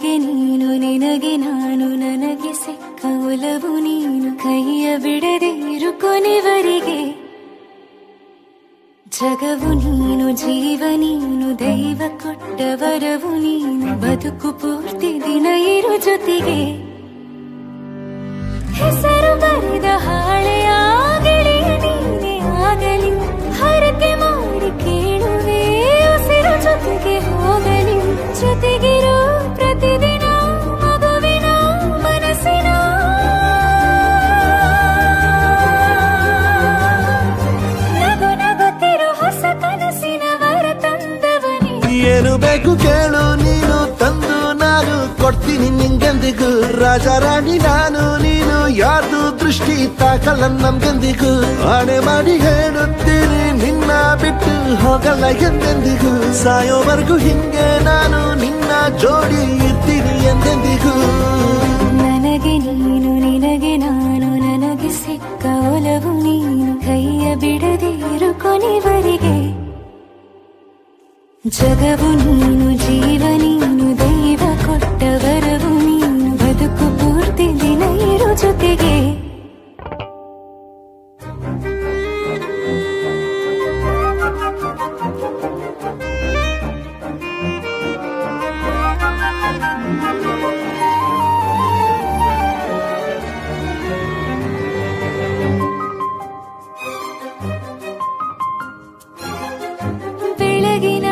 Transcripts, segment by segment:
ನನಗೆ ನೀನು ನಿನಗೆ ನಾನು ನನಗೆ ಸಿಕ್ಕ ಒಲವು ನೀನು ಕೈಯ ಬಿಡದೆ ಇರು ಕೊನೆವರೆಗೆ ಜಗವು ನೀನು ಜೀವ ನೀನು ದೈವ ಕೊಟ್ಟ ವರವು ನೀನು ಬದುಕು ಪೂರ್ತಿ ದಿನ ಇರು ಜೊತೆಗೆ ಹೆಸರು ಬರೆದ ಹಾಳೆಯ ಗೆಳೆಯ ನೀನೇ ಆಗಲಿ ಹರಕೆ ಮಾಡಿ ಕೇಳುವೆ ಉಸಿರು ಜೊತೆಗೆ ಹೋಗಲಿ ಜೊತೆಗಿರೋ ಪ್ರತಿದಿನ ಮಗುವಿನ ಮನಸ್ಸಿನ ನಗು ನಗುತ್ತಿರೋ ಹೊಸ ಕನಸಿನ ವರ ತಂದವನೇ ಏನು ಬೇಕು ಕೇಳು ನೀನು ತಂದು ನಾನು ಕೊಡ್ತೀನಿ ನಿಂಗೆಂದಿಗೂ ರಾಜ ರಾಣಿ ನಾನು ನೀನು ಯಾರ್ದು ದೃಷ್ಟಿ ತಾಕಲ್ಲ ನಮ್ಗೆಂದಿಗೂ ಆಣೆ ಮಾಡಿ ಹೇಳುತ್ತೀನಿ ನಿನ್ನ ಬಿಟ್ಟು ಹೋಗಲ್ಲ ಎಂದೆಂದಿಗೂ ಸಾಯೋವರೆಗೂ ಹಿಂಗೆ ನಾನು ನಿನ್ನ ಜೋಡಿ ಇರ್ತೀನಿ ಎಂದೆಂದಿಗೂ ನನಗೆ ನೀನು ನಿನಗೆ ನಾನು ನನಗೆ ಸಿಕ್ಕ ಒಲವು ನೀನು ಕೈಯ ಬಿಡದೆ ಇರು ಕೊನೆವರೆಗೆ ಜಗವು ನೀನು ಜೀವ ನೀನು ದೈವ ಕೊಟ್ಟ ವರವು ನೀನು ಬದುಕು ಪೂರ್ತಿ ದಿನ ಇರು ಜೊತೆಗೆ ಬೆಳಗಿನ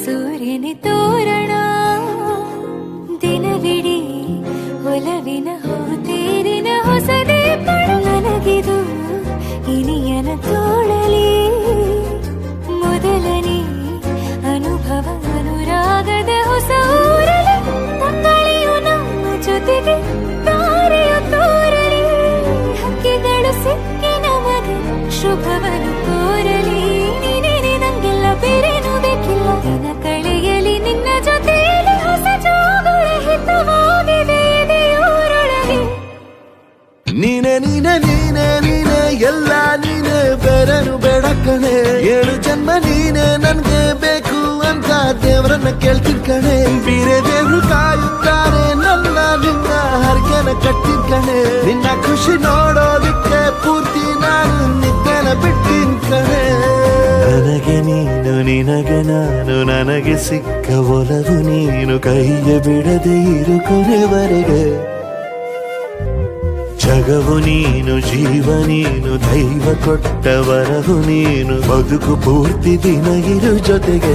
ಸೂರ್ಯನ ತೋರಣ ದಿನವಿಡೀ ಒಲವಿನ ಹೋತೇರಿನ ಹೊಸದೇ ಪಡು ನನಗಿದು ಇನಿಯನ ತೋಳಲಿ ಮೊದಲನೇ ಅನುಭವ ಅನುರಾಗದ ಹೊಸ ಊರಲಿ ತಂಗಳಿಯು ನಮ್ಮ ಜೊತೆಗೆ ತಾರೆಯು ತೋರಲಿ ಹಕ್ಕಿಗಳು ಸಿಕ್ಕಿ ನಮಗೆ ಶುಭವನ್ನು ಕೋರಲಿ ನೀನೇ ನಂಗೆಲ್ಲ ಬೇರೇನು ಬೇಕಿಲ್ಲ ದಿನ ಕಳೆಯಲಿ ನಿನ್ನ ಜೊತೆಯಲ್ಲಿ ಹೊಸ ಜೋಗುಳ ಹಿತವಾಗಿದೆ ದೇವರೊಳಗೆ ನೀನೆ ನೀನೆ ನೀನೆ ನೀನೆ ಎಲ್ಲ ನೀನೆ ಬೇರೆನು ಬೇಡ ಕಣೆ 7 ಜನ್ಮ ನೀನೆ ನನ್ಗೆ ಬೇಕು ಅಂತ ದೇವರನ್ನ ಕೇಳ್ತೀನಿ ಕಣೆ ಬೇರೆ ದೇವ್ರು ಕಾಯುತ್ತಾರೆ ನನ್ನ ನಿನ್ನ ಹರಕೆನ ಕಟ್ಟಿನ ಕಣೆ ನಿನ್ನ ಖುಷಿ ನೋಡೋದಿಕ್ಕೆ ಪೂರ್ತಿ ನಾನು ನಿದ್ದೆನ ಬಿಟ್ಟಿನ್ ಕಣೆ ನನಗೆ ನೀನು ನಿನಗೆ ನಾನು ನನಗೆ ಸಿಕ್ಕ ಒಲವು ನೀನು ಕೈಯ ಬಿಡದೆ ಇರು ಕೊನೆವರೆಗೆ ಜಗವು ನೀನು ಜೀವ ನೀನು ದೈವ ಕೊಟ್ಟ ವರವು ನೀನು ಬದುಕು ಪೂರ್ತಿ ದಿನ ಇರು ಜೊತೆಗೆ